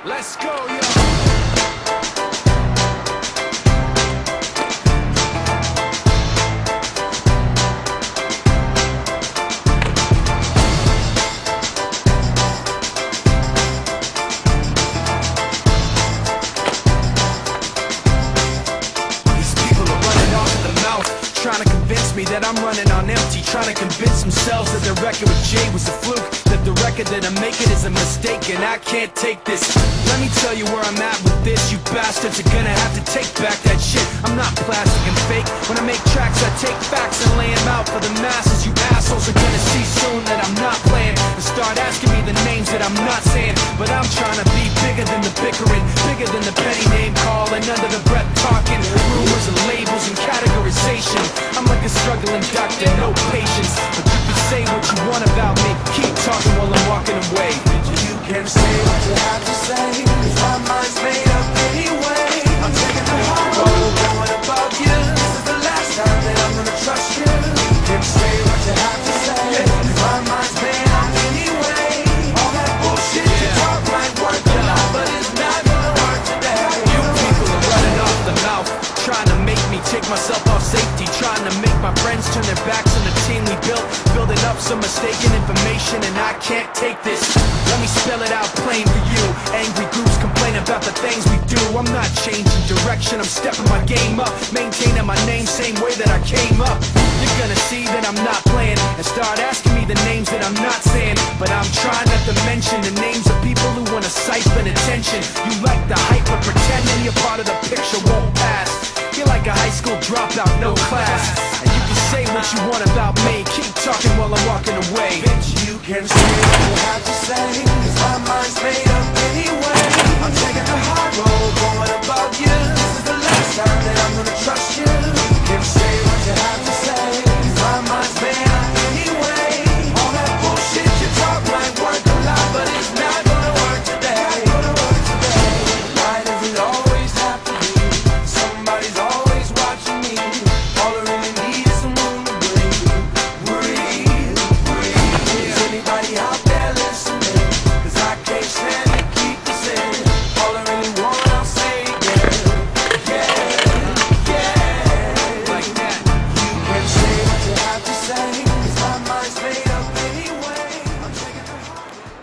Let's go, yo. Trying to convince me that I'm running on empty, trying to convince themselves that their record with Jay was a fluke, that the record that I'm making is a mistake, and I can't take this. Let me tell you where I'm at with this. You bastards are gonna have to take back that shit. I'm not plastic and fake. When I make tracks, I take facts and lay them out for the masses. You assholes are gonna see soon that I'm not playing, and start asking me the names that I'm not saying. But I'm trying to be bigger than the bickering, bigger than the petty name calling, under the breath talking, rumors and labels and categorization. I'm like a struggling doctor, no patience. But you can say what you want about me, keep talking while I'm walking away. You can say what you have to say, 'cause my mind's made up anyway. I'm taking the hard road, going above you. This is the last time that I'm gonna trust you. You can say what you have to say, 'cause my mind's made up anyway. All that bullshit you talk might work a lot, but it's not gonna work today. You people are running off the mouth, trying to make me take myself off safety, trying to make my friends turn their backs on the team we built, building up some mistaken information, and I can't take this. Let me spell it out plain for you. Angry groups complain about the things we do. I'm not changing direction, I'm stepping my game up, maintaining my name same way that I came up. You're gonna see that I'm not playing, and start asking me the names that I'm not saying. But I'm trying not to mention the names of people who wanna siphon attention. You like the hype, but pretending you're part of the picture won't pass. You're like a high school dropout, no class. And you can say what you want about me, keep talking while I'm walking away. Bitch, you can say what you have to say, 'cause my mind's made up anyway. I'm taking the hard road, going above you.